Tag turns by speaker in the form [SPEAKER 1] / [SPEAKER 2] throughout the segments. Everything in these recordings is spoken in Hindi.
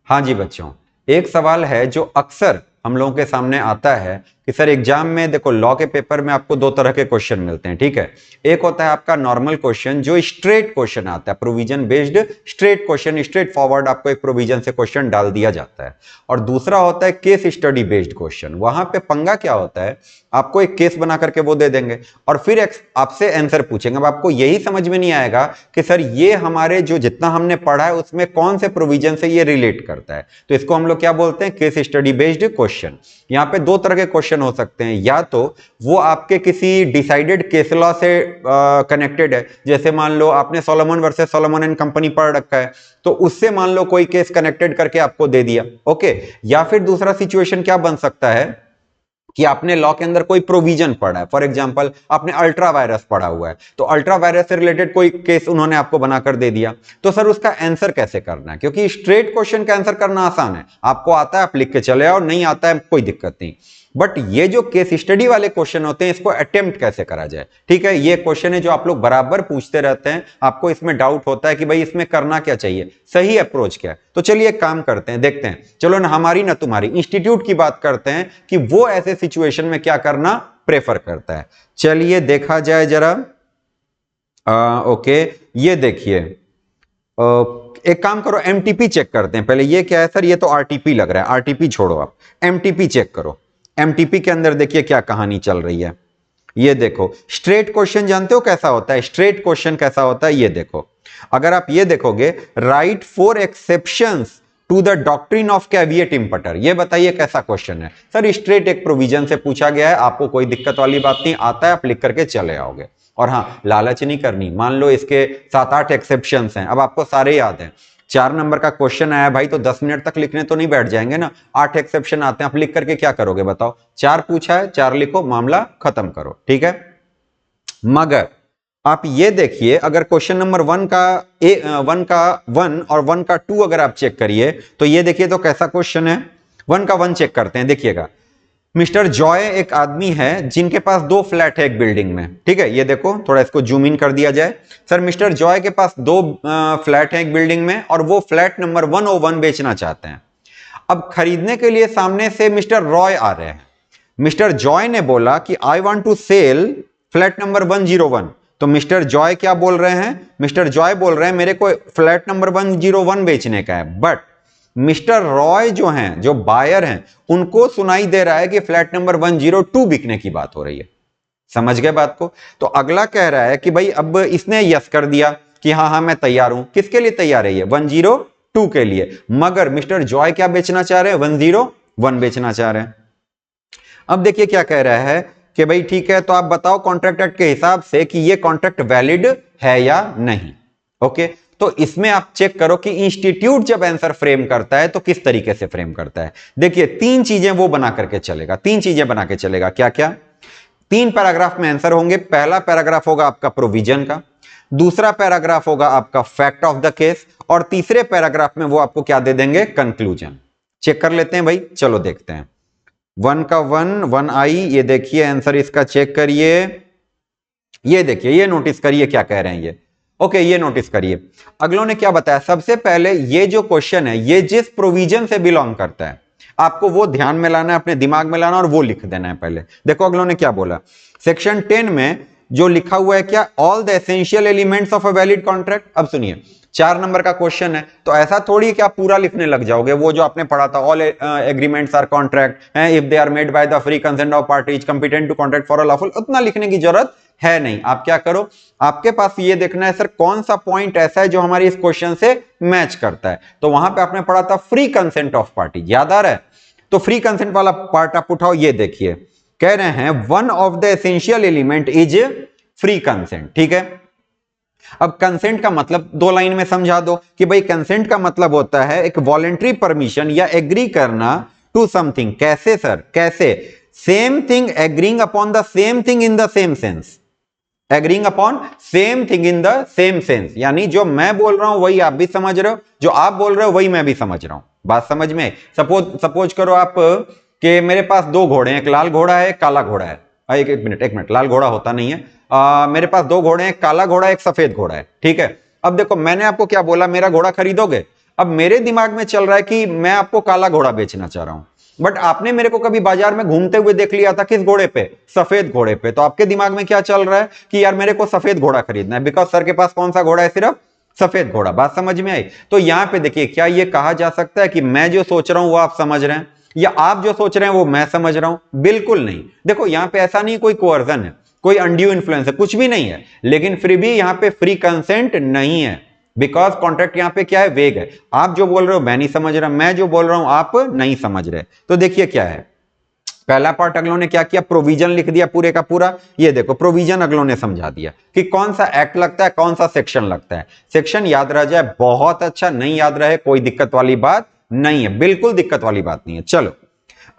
[SPEAKER 1] हाँ जी बच्चों, एक सवाल है जो अक्सर हम लोगों के सामने आता है कि सर एग्जाम में देखो लॉ के पेपर में आपको दो तरह के क्वेश्चन मिलते हैं, ठीक है। एक होता है आपका नॉर्मल क्वेश्चन जो स्ट्रेट क्वेश्चन आता है, provision based straight question, straight forward आपको एक प्रोविजन से क्वेश्चन डाल दिया जाता है। और दूसरा होता है केस स्टडी बेस्ड क्वेश्चन। वहां पे पंगा क्या होता है, आपको एक केस बना करके वो दे देंगे और फिर आपसे आंसर पूछेंगे। अब आपको यही समझ में नहीं आएगा कि सर ये हमारे जो जितना हमने पढ़ा है उसमें कौन से प्रोविजन से ये रिलेट करता है। तो इसको हम लोग क्या बोलते हैं, केस स्टडी बेस्ड क्वेश्चन। यहाँ पे दो तरह के क्वेश्चन हो सकते हैं, या तो वो आपके किसी डिसाइडेड केस लॉ से कनेक्टेड है, जैसे मान लो आपने Solomon versus Solomon and company पढ़ रखा है, तो उससे मान लो कोई केस कनेक्टेड करके आपको दे दिया, ओके। या फिर दूसरा सिचुएशन क्या बन सकता है कि आपने लॉ के अंदर कोई प्रोविजन पढ़ा है, फॉर एग्जांपल आपने अल्ट्रा वायरस पढ़ा हुआ है, तो अल्ट्रा वायरस से रिलेटेड कोई केस उन्होंने आपको बनाकर दे दिया, तो सर उसका आंसर कैसे करना है। क्योंकि स्ट्रेट क्वेश्चन का आंसर करना आसान है, आपको आता है आप लिख के चले आओ, नहीं आता है कोई दिक्कत नहीं। बट ये जो केस स्टडी वाले क्वेश्चन होते हैं इसको अटेम्प्ट कैसे करा जाए, ठीक है। ये क्वेश्चन है जो आप लोग बराबर पूछते रहते हैं, आपको इसमें डाउट होता है कि भाई इसमें करना क्या चाहिए, सही अप्रोच क्या है। तो चलिए एक काम करते हैं, देखते हैं, चलो ना हमारी ना तुम्हारी इंस्टीट्यूट की बात करते हैं कि वो ऐसे सिचुएशन में क्या करना प्रेफर करता है। चलिए देखा जाए जरा। ओके, ये देखिए, एक काम करो, एमटीपी चेक करते हैं पहले। ये क्या है सर, ये तो आरटीपी लग रहा है, आरटीपी छोड़ो, आप एमटीपी चेक करो। एमटीपी के अंदर देखिए क्या कहानी चल रही है। ये देखो स्ट्रेट क्वेश्चन जानते हो कैसा होता है, स्ट्रेट क्वेश्चन कैसा होता है, ये देखो। अगर आप ये देखोगे, write 4 exceptions to the doctrine of caveat emptor, ये बताइए कैसा क्वेश्चन है सर। स्ट्रेट एक प्रोविजन से पूछा गया है, आपको कोई दिक्कत वाली बात नहीं, आता है आप लिख करके चले आओगे। और हाँ, लालच नहीं करनी, मान लो इसके 7-8 एक्सेप्शंस हैं, अब आपको सारे याद हैं, 4 नंबर का क्वेश्चन आया भाई, तो 10 मिनट तक लिखने तो नहीं बैठ जाएंगे ना। 8 एक्सेप्शन आते हैं, आप लिख करके क्या करोगे बताओ। 4 पूछा है, 4 लिखो, मामला खत्म करो, ठीक है। मगर आप ये देखिए, अगर क्वेश्चन नंबर 1 का 1 और 1 का 2 अगर आप चेक करिए, तो ये देखिए तो कैसा क्वेश्चन है। 1 का 1 चेक करते हैं, देखिएगा। मिस्टर जॉय एक आदमी है जिनके पास 2 फ्लैट है एक बिल्डिंग में, ठीक है। ये देखो, थोड़ा इसको जूम इन कर दिया जाए। सर मिस्टर जॉय के पास 2 फ्लैट है एक बिल्डिंग में और वो फ्लैट नंबर 101 बेचना चाहते हैं। अब खरीदने के लिए सामने से मिस्टर रॉय आ रहे हैं। मिस्टर जॉय ने बोला कि I want to sell flat number 101। तो मिस्टर जॉय क्या बोल रहे हैं, मिस्टर जॉय बोल रहे हैं मेरे को फ्लैट नंबर 101 बेचने का है। बट मिस्टर रॉय जो हैं, जो बायर हैं, उनको सुनाई दे रहा है कि फ्लैट नंबर 102 बिकने की बात हो रही है। समझ गए बात को। तो अगला कह रहा है कि भाई, अब इसने यस कर दिया कि हाँ हाँ मैं तैयार हूं। किसके लिए तैयार है ये, 102 के लिए। मगर मिस्टर जॉय क्या बेचना चाह रहे हैं, 101 बेचना चाह रहे हैं। अब देखिए क्या कह रहा है कि भाई ठीक है, तो आप बताओ कॉन्ट्रैक्ट एक्ट के हिसाब से कि ये कॉन्ट्रैक्ट वैलिड है या नहीं। ओके, तो इसमें आप चेक करो कि इंस्टीट्यूट जब आंसर फ्रेम करता है तो किस तरीके से फ्रेम करता है। देखिए 3 चीजें वो बना करके चलेगा, 3 चीजें बना के चलेगा। क्या क्या, 3 पैराग्राफ में आंसर होंगे। पहला पैराग्राफ होगा आपका प्रोविजन का, दूसरा पैराग्राफ होगा आपका फैक्ट ऑफ द केस, और तीसरे पैराग्राफ में वो आपको क्या दे देंगे, कंक्लूजन। चेक कर लेते हैं भाई, चलो देखते हैं। 1 का 1 आई, ये देखिए आंसर इसका चेक करिए। ये देखिए, ये नोटिस करिए क्या कह रहे हैं ये। ओके, ये नोटिस करिए अगलों ने क्या बताया। सबसे पहले ये जो क्वेश्चन है ये जिस प्रोविजन से बिलोंग करता है आपको वो ध्यान में लाना है, अपने दिमाग में लाना और वो लिख देना है पहले। देखो अगलों ने क्या बोला, सेक्शन 10 में जो लिखा हुआ है क्या, all the essential elements of a valid contract. अब सुनिए, 4 नंबर का क्वेश्चन है, तो ऐसा थोड़ी कि आप पूरा लिखने लग जाओगे। वो जो आपने पढ़ा था, all agreements are contract if they are made by the free consent of parties competent to contract for a lawful, उतना लिखने की जरूरत है नहीं। आप क्या करो, आपके पास ये देखना है सर कौन सा पॉइंट ऐसा है जो हमारी इस क्वेश्चन से मैच करता है। तो वहां पे आपने पढ़ा था फ्री कंसेंट ऑफ पार्टी, याद आ रहा है। तो फ्री कंसेंट वाला पार्ट आप उठाओ। ये देखिए कह रहे हैं one of the essential element is free consent, ठीक है। अब कंसेंट का मतलब 2 लाइन में समझा दो कि भाई कंसेंट का मतलब होता है एक वॉलेंट्री परमिशन या एग्री करना टू समथिंग। कैसे सर, कैसे, same thing agreeing upon the same thing in the same sense, agreeing upon same thing in the same sense. यानी जो मैं बोल रहा हूं वही आप भी समझ रहे हो, जो आप बोल रहे हो वही मैं भी समझ रहा हूं। बात समझ में। सपोज करो आप कि मेरे पास 2 घोड़े हैं, एक लाल घोड़ा है एक काला घोड़ा है। एक मिनट, लाल घोड़ा होता नहीं है। मेरे पास 2 घोड़े हैं, एक काला घोड़ा एक सफेद घोड़ा है, ठीक है। अब देखो मैंने आपको क्या बोला, मेरा घोड़ा खरीदोगे। अब मेरे दिमाग में चल रहा है कि मैं आपको काला घोड़ा बेचना चाह रहा हूं, बट आपने मेरे को कभी बाजार में घूमते हुए देख लिया था किस घोड़े पे? सफेद घोड़े पे। तो आपके दिमाग में क्या चल रहा है कि यार मेरे को सफेद घोड़ा खरीदना है, बिकॉज सर के पास कौन सा घोड़ा है? सिर्फ सफेद घोड़ा। बात समझ में आई? तो यहां पे देखिए, क्या ये कहा जा सकता है कि मैं जो सोच रहा हूं वो आप समझ रहे हैं, या आप जो सोच रहे हैं वो मैं समझ रहा हूं? बिल्कुल नहीं। देखो यहां पे ऐसा नहीं कोई कोअर्जन है, कोई अनड्यू इन्फ्लुएंस है, कुछ भी नहीं है, लेकिन फिर भी यहां पे फ्री कंसेंट नहीं है, बिकॉज कॉन्ट्रैक्ट यहां पे क्या है? वेग है। आप जो बोल रहे हो मैं नहीं समझ रहा, मैं जो बोल रहा हूं आप नहीं समझ रहे। तो देखिए क्या है, पहला पार्ट अगलों ने क्या किया? प्रोविजन लिख दिया पूरे का पूरा। ये देखो प्रोविजन अगलों ने समझा दिया कि कौन सा एक्ट लगता है, कौन सा सेक्शन लगता है। सेक्शन याद रह जाए बहुत अच्छा, नहीं याद रहे कोई दिक्कत वाली बात नहीं है, बिल्कुल दिक्कत वाली बात नहीं है। चलो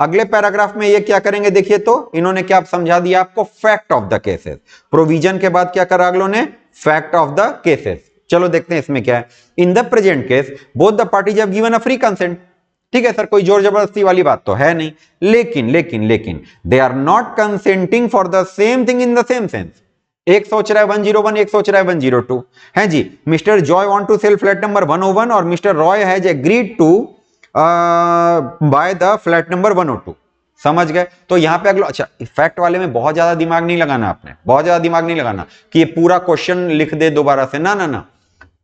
[SPEAKER 1] अगले पैराग्राफ में ये क्या करेंगे, देखिए तो इन्होंने क्या समझा दिया आपको? Fact of the cases. Provision के बाद क्या करा अगलों ने? Fact of the cases. चलो देखते हैं इसमें क्या है। In the present case both the parties have given a free consent. ठीक है सर, कोई जोर जबरदस्ती वाली बात तो है नहीं, लेकिन they are not consenting for the same thing in the same sense. एक सोच रहा है 101, एक सोच रहा है 102 है जी। Mister Joy want to sell flat number 101 और mister Roy has agreed to buy the flat number 102। समझ गए? तो यहां पे अगला, अच्छा इफेक्ट वाले में बहुत ज्यादा दिमाग नहीं लगाना आपने, बहुत ज्यादा दिमाग नहीं लगाना कि ये पूरा क्वेश्चन लिख दे दोबारा से, ना ना ना,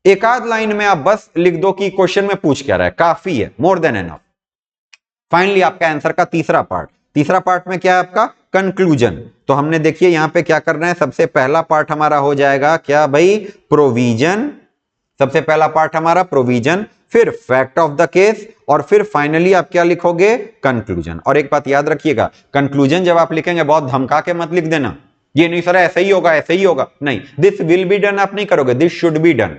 [SPEAKER 1] एक आध लाइन में आप बस लिख दो कि क्वेश्चन में पूछ क्या रहा है, काफी है, मोर देन एनफ। फाइनली आपका आंसर का तीसरा पार्ट। तीसरा पार्ट में क्या है आपका? कंक्लूजन। तो हमने देखिए यहां पे क्या करना है, सबसे पहला पार्ट हमारा हो जाएगा क्या भाई? प्रोविजन। सबसे पहला पार्ट हमारा प्रोविजन, फिर फैक्ट ऑफ द केस, और फिर फाइनली आप क्या लिखोगे? कंक्लूजन। और एक बात याद रखिएगा, कंक्लूजन जब आप लिखेंगे बहुत धमका के मत लिख देना, ये नहीं सर ऐसे ही होगा, ऐसे ही होगा, नहीं, दिस विल बी डन आप नहीं करोगे, दिस शुड बी डन।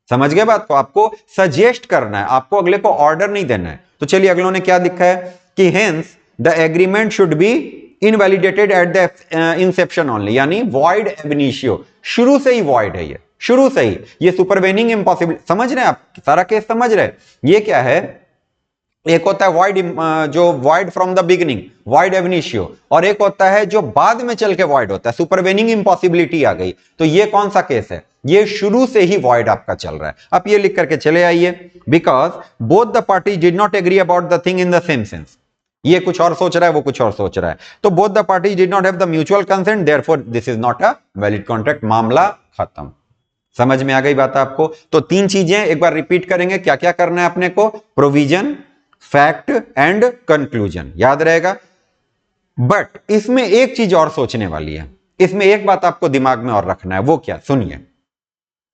[SPEAKER 1] समझ गए बात को? आपको सजेस्ट करना है, आपको अगले को ऑर्डर नहीं देना है। तो चलिए अगलों ने क्या लिखा है कि hence the agreement should be invalidated at the Inception only, यानी वॉइड एब इनिशियो, शुरू से ही वॉइड है, ये शुरू से ही, ये सुपरवेनिंग इम्पॉसिबल। समझ रहे हैं आप? सारा केस समझ रहे हैं? ये क्या है, एक होता है वॉइड, जो void from the beginning, void एब इनिशियो, और एक होता है जो बाद में चल के वॉइड होता है, सुपरवेनिंग इम्पॉसिबिलिटी आ गई। तो ये कौन सा केस है? ये शुरू से ही वॉइड आपका चल रहा है। आप ये लिख करके चले आइए, because both the parties did not agree about the thing in the same sense. ये कुछ और सोच रहा है, वो कुछ और सोच रहा है, तो both the parties did not have the mutual consent, therefore this is not a valid contract. मामला खत्म। समझ में आ गई बात आपको? तो तीन चीजें एक बार रिपीट करेंगे, क्या क्या करना है अपने को? प्रोविजन, फैक्ट एंड कंक्लूजन, याद रहेगा। बट इसमें एक चीज और सोचने वाली है, इसमें एक बात आपको दिमाग में और रखना है, वो क्या? सुनिए,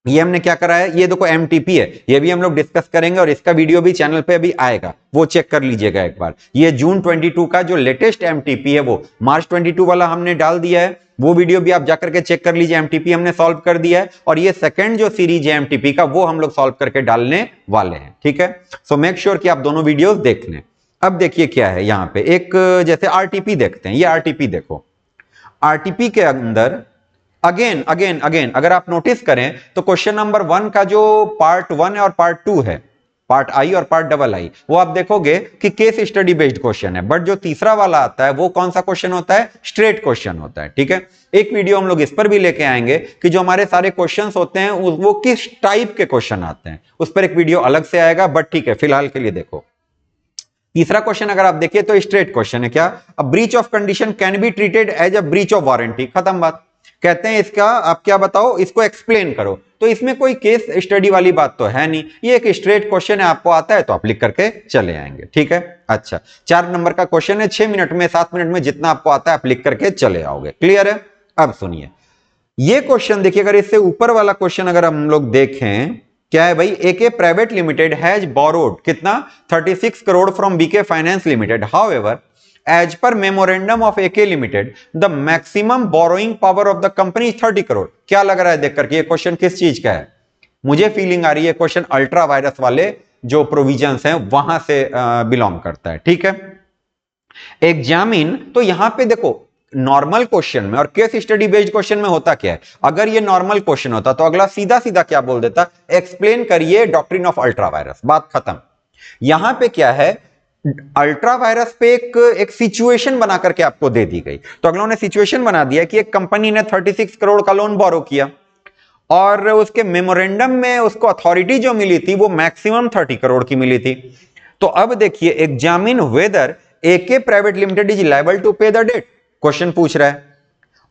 [SPEAKER 1] ये हमने क्या करा है, ये देखो एमटीपी है, ये भी हम लोग डिस्कस करेंगे और इसका वीडियो भी चैनल पे अभी आएगा, वो चेक कर लीजिएगा एक बार। ये जून 22 का जो लेटेस्ट एमटीपी है, वो मार्च 22 वाला हमने डाल दिया है, वो वीडियो भी आप जाकर के चेक कर लीजिए। एमटीपी हमने सॉल्व कर दिया है, और ये सेकंड जो सीरीज है एमटीपी का, वो हम लोग सॉल्व करके डालने वाले हैं। ठीक है, सो मेक श्योर कि आप दोनों वीडियोस देख लें। अब देखिए क्या है यहां पे, एक जैसे आरटीपी देखते हैं, ये आरटीपी देखो, आरटीपी के अंदर अगेन अगेन अगेन अगर आप नोटिस करें तो क्वेश्चन नंबर 1 का जो पार्ट 1 है और पार्ट 2 है, पार्ट आई और पार्ट डबल आई, वो आप देखोगे कि केस स्टडी बेस्ड क्वेश्चन है, बट जो तीसरा वाला आता है वो कौन सा क्वेश्चन होता है? स्ट्रेट क्वेश्चन होता है। ठीक है, एक वीडियो हम लोग इस पर भी लेके आएंगे कि जो हमारे सारे क्वेश्चंस होते हैं वो किस टाइप के क्वेश्चन आते हैं, उस पर एक वीडियो अलग से आएगा, बट ठीक है फिलहाल के लिए देखो। तीसरा क्वेश्चन अगर आप देखिए तो स्ट्रेट क्वेश्चन है, क्या? A breach of condition can be treated as a breach of warranty, खत्म बात। कहते हैं इसका आप क्या बताओ, इसको एक्सप्लेन करो। तो इसमें कोई केस स्टडी वाली बात तो है नहीं, ये एक स्ट्रेट क्वेश्चन है, आपको आता है तो आप लिख करके चले आएंगे। ठीक है, अच्छा 4 नंबर का क्वेश्चन है, 6 मिनट में 7 मिनट में जितना आपको आता है आप लिख करके चले आओगे। क्लियर है? अब सुनिए ये क्वेश्चन देखिए, अगर इससे ऊपर वाला क्वेश्चन अगर हम लोग देखें, क्या है भाई? AK private limited has borrowed कितना? 36 crore from BK finance limited, however as per memorandum of AK Limited the maximum borrowing power of the company is 30 crore. क्या लग रहा है देख करके ये क्वेश्चन किस चीज का है? मुझे फीलिंग आ रही है क्वेश्चन अल्ट्रा वायरस वाले जो प्रोविजंस हैं वहां से बिलोंग करता है। ठीक है, एग्जामिन, तो यहां पे देखो नॉर्मल क्वेश्चन में और केस स्टडी बेस्ड क्वेश्चन में होता क्या है, अगर ये नॉर्मल क्वेश्चन होता तो अगला सीधा सीधा क्या बोल देता? एक्सप्लेन करिए डॉक्ट्रिन ऑफ अल्ट्रा वायरस, बात खत्म। यहां पे क्या है, अल्ट्रा वायरस पे एक सिचुएशन बना करके आपको दे दी गई, तो अगलों ने सिचुएशन बना दिया कि एक कंपनी ने 36 करोड़ का लोन बोरो किया, और उसके मेमोरेंडम में उसको अथॉरिटी जो मिली थी वो मैक्सिमम 30 करोड़ की मिली थी। तो अब देखिए, examine whether AK private limited is liable to pay the debt, question पूछ रहा है।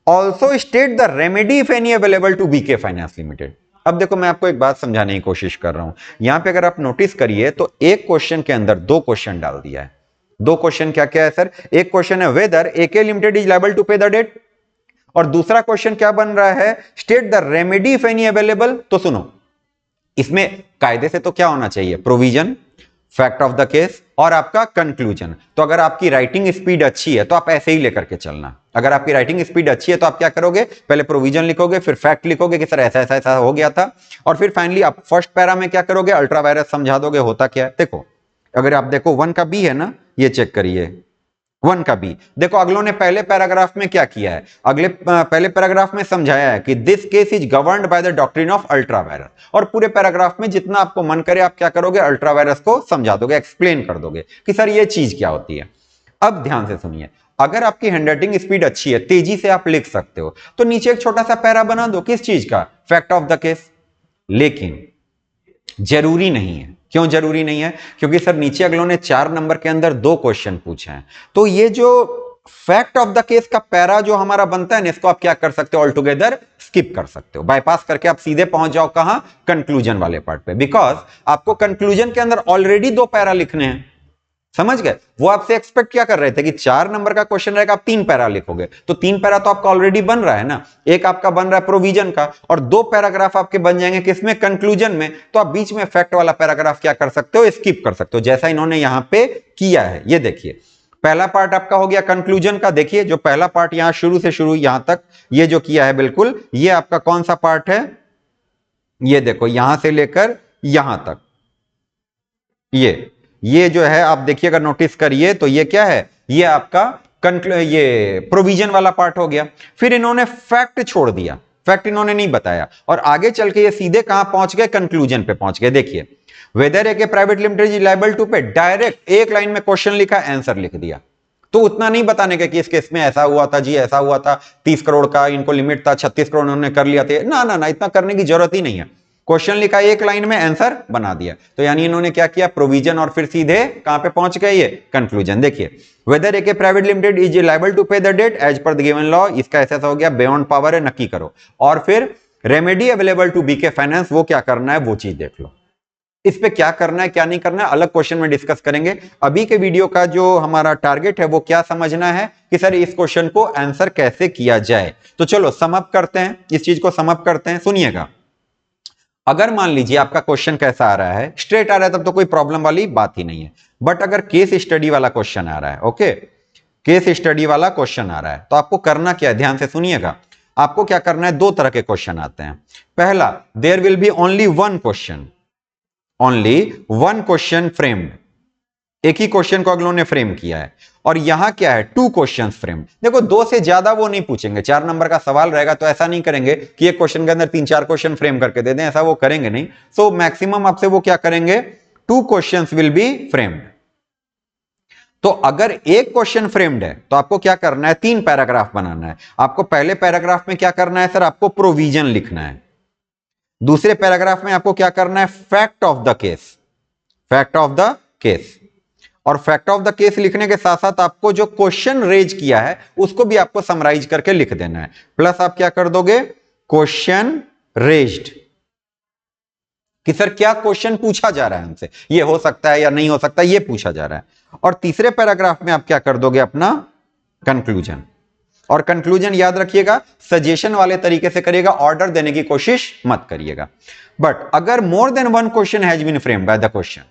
[SPEAKER 1] Also state the remedy if any available to BK finance limited. अब देखो, मैं आपको एक बात समझाने की कोशिश कर रहा हूं। यहां पे अगर आप नोटिस करिए तो एक क्वेश्चन के अंदर दो क्वेश्चन डाल दिया है। दो क्वेश्चन क्या क्या है सर? एक क्वेश्चन है whether AK limited is liable to pay the debt, और दूसरा क्वेश्चन क्या बन रहा है? State the remedy if any available. तो सुनो, इसमें कायदे से तो क्या होना चाहिए? Provision, fact of the case और आपका कंक्लूजन। तो अगर आपकी राइटिंग स्पीड अच्छी है तो आप ऐसे ही लेकर के चलना। अगर आपकी राइटिंग स्पीड अच्छी है तो आप क्या करोगे? पहले प्रोविजन लिखोगे, फिर फैक्ट लिखोगे कि सर ऐसा ऐसा ऐसा हो गया था, और फिर फाइनली आप फर्स्ट पैरा में क्या करोगे? अल्ट्रा वायरस समझा दोगे होता क्या है। देखो, अगर आप देखो 1 का बी है ना, ये चेक करिए 1 का बी। देखो अगलों ने पहले पैराग्राफ में क्या किया है? पहले पैराग्राफ में समझाया है कि this case is governed by the doctrine of ultra vires, और पूरे पैराग्राफ में जितना आपको मन करे आप क्या करोगे? अल्ट्रा वायरस को समझा दोगे, एक्सप्लेन कर दोगे कि सर ये चीज क्या होती है। अब ध्यान से सुनिए, अगर आपकी हैंडराइटिंग स्पीड अच्छी है, तेजी से आप लिख सकते हो, तो नीचे एक छोटा सा पैरा बना दो। किस चीज का? Fact of the case. लेकिन जरूरी नहीं है। क्यों जरूरी नहीं है? क्योंकि सर नीचे अगलों ने 4 नंबर के अंदर 2 क्वेश्चन पूछे हैं, तो ये जो फैक्ट ऑफ द केस का पैरा जो हमारा बनता है ना, इसको आप क्या कर सकते हो? ऑल टुगेदर स्किप कर सकते हो, बाईपास करके आप सीधे पहुंच जाओ कहां? कंक्लूजन वाले पार्ट पे। बिकॉज आपको कंक्लूजन के अंदर ऑलरेडी 2 पैरा लिखने हैं, समझ गए? वो आपसे एक्सपेक्ट क्या कर रहे थे कि 4 नंबर का क्वेश्चन रहेगा, आप 3 पैरा लिखोगे, तो 3 पैरा तो आपका ऑलरेडी बन रहा है ना। एक आपका बन रहा है प्रोविजन का, और 2 पैराग्राफ आपके बन जाएंगे किसमें? कंक्लूजन में। तो आप बीच में फैक्ट वाला पैराग्राफ क्या कर सकते हो? स्किप कर सकते हो, जैसा इन्होंने यहां पे किया है। ये देखिए, पहला पार्ट आपका हो गया कंक्लूजन का। देखिए जो पहला पार्ट यहां शुरू से शुरू यहां तक ये जो किया है, बिल्कुल ये आपका कौन सा पार्ट है? ये देखो, यहां से लेकर यहां तक ये जो है, आप देखिए अगर नोटिस करिए तो ये क्या है? ये आपका ये प्रोविजन वाला पार्ट हो गया। फिर इन्होंने फैक्ट छोड़ दिया, फैक्ट इन्होंने नहीं बताया, और आगे चल के ये सीधे कहां पहुंच गए? कंक्लूजन पे पहुंच गए। देखिए, whether A private limited is liable to pay, direct एक लाइन में क्वेश्चन लिखा, आंसर लिख दिया। तो उतना नहीं बताने का कि इस केस में ऐसा हुआ था जी, ऐसा हुआ था, 30 करोड़ का इनको लिमिट था, 36 करोड़ उन्होंने कर लिया था। ना ना ना, इतना करने की जरूरत ही नहीं है। क्वेश्चन लिखा, एक लाइन में आंसर बना दिया। तो यानी इन्होंने क्या किया? प्रोविजन, और फिर सीधे कहां पे पहुंच गए? ये कंक्लूजन। देखिए, whether A private limited is liable to pay the debt as per the given law, इसका ऐसा हो गया, बियॉन्ड पावर है, नक्की करो। और फिर remedy available to BK finance, वो क्या करना है वो चीज देख लो। इस पे क्या करना है क्या नहीं करना है अलग क्वेश्चन में डिस्कस करेंगे। अभी के वीडियो का जो हमारा टारगेट है वो क्या समझना है कि सर इस क्वेश्चन को आंसर कैसे किया जाए। तो चलो सम अप करते हैं, इस चीज को सम अप करते हैं। सुनिएगा, अगर मान लीजिए आपका क्वेश्चन कैसा आ रहा है, स्ट्रेट आ रहा है, तब तो कोई प्रॉब्लम वाली बात ही नहीं है। बट अगर केस स्टडी वाला क्वेश्चन आ रहा है, ओके, केस स्टडी वाला क्वेश्चन आ रहा है, तो आपको करना क्या है? ध्यान से सुनिएगा, आपको क्या करना है? 2 तरह के क्वेश्चन आते हैं। पहला, there will be only one question, only one question framed, एक ही क्वेश्चन को अगलों ने फ्रेम किया है। और यहां क्या है? 2 क्वेश्चन फ्रेम। देखो 2 से ज्यादा वो नहीं पूछेंगे, 4 नंबर का सवाल रहेगा तो ऐसा नहीं करेंगे कि एक क्वेश्चन के अंदर 3-4 क्वेश्चन फ्रेम करके दे दें, ऐसा वो करेंगे नहीं। सो मैक्सिमम आपसे वो क्या करेंगे? 2 क्वेश्चंस विल बी फ्रेम्ड। तो अगर एक क्वेश्चन फ्रेम्ड है तो आपको क्या करना है? 3 पैराग्राफ बनाना है। आपको पहले पैराग्राफ में क्या करना है सर? आपको प्रोविजन लिखना है। दूसरे पैराग्राफ में आपको क्या करना है? Fact of the case, fact of the case. और फैक्ट ऑफ द केस लिखने के साथ साथ आपको जो क्वेश्चन रेज किया है उसको भी आपको समराइज करके लिख देना है। प्लस आप क्या कर दोगे? क्वेश्चन रेज्ड, कि सर क्या क्वेश्चन पूछा जा रहा है हमसे, ये हो सकता है या नहीं हो सकता, ये पूछा जा रहा है। और तीसरे पैराग्राफ में आप क्या कर दोगे? अपना कंक्लूजन। और कंक्लूजन याद रखिएगा, सजेशन वाले तरीके से करिएगा, ऑर्डर देने की कोशिश मत करिएगा। बट अगर more than one question has been framed by the question,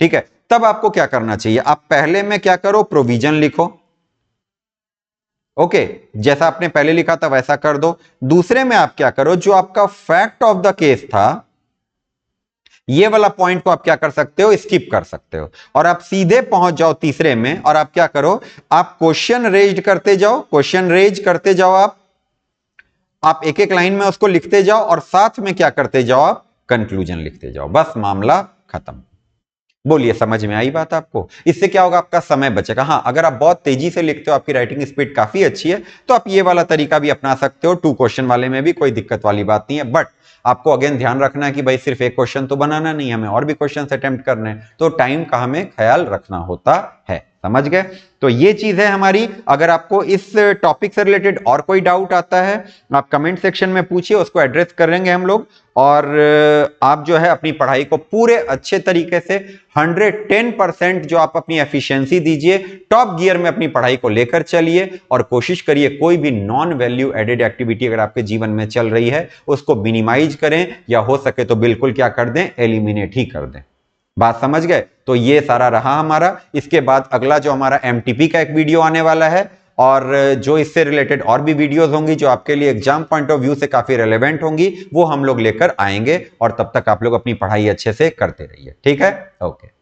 [SPEAKER 1] ठीक है, तब आपको क्या करना चाहिए? आप पहले में क्या करो? प्रोविजन लिखो, ओके, जैसा आपने पहले लिखा था वैसा कर दो। दूसरे में आप क्या करो? जो आपका फैक्ट ऑफ द केस था, ये वाला पॉइंट को आप क्या कर सकते हो? स्किप कर सकते हो, और आप सीधे पहुंच जाओ तीसरे में, और आप क्या करो? आप क्वेश्चन रेज करते जाओ, क्वेश्चन रेज करते जाओ, आप एक एक लाइन में उसको लिखते जाओ, और साथ में क्या करते जाओ? आप कंक्लूजन लिखते जाओ। बस मामला खत्म। बोलिए, समझ में आई बात आपको? इससे क्या होगा, आपका समय बचेगा। हाँ, अगर आप बहुत तेजी से लिखते हो, आपकी राइटिंग स्पीड काफी अच्छी है, तो आप ये वाला तरीका भी अपना सकते हो। 2 क्वेश्चन वाले में भी कोई दिक्कत वाली बात नहीं है। बट आपको अगेन ध्यान रखना है कि भाई सिर्फ एक क्वेश्चन तो बनाना नहीं, हमें और भी क्वेश्चन अटेम्प्ट करने हैं, तो टाइम का हमें ख्याल रखना होता है। समझ गए? तो ये चीज है हमारी। अगर आपको इस टॉपिक से रिलेटेड और कोई डाउट आता है, आप कमेंट सेक्शन में पूछिए, उसको एड्रेस करेंगे हम लोग। और आप जो है अपनी पढ़ाई को पूरे अच्छे तरीके से 110% जो आप अपनी एफिशिएंसी दीजिए, टॉप गियर में अपनी पढ़ाई को लेकर चलिए और कोशिश करिए कोई भी नॉन वैल्यू एडेड एक्टिविटी अगर आपके जीवन में चल रही है उसको मिनिमाइज करें, या हो सके तो बिल्कुल क्या कर दें, एलिमिनेट ही कर दें। बात समझ गए? तो ये सारा रहा हमारा। इसके बाद अगला जो हमारा एमटीपी का एक वीडियो आने वाला है, और जो इससे रिलेटेड और भी वीडियोस होंगी जो आपके लिए एग्जाम पॉइंट ऑफ व्यू से काफी रेलेवेंट होंगी, वो हम लोग लेकर आएंगे। और तब तक आप लोग अपनी पढ़ाई अच्छे से करते रहिए। ठीक है? ओके।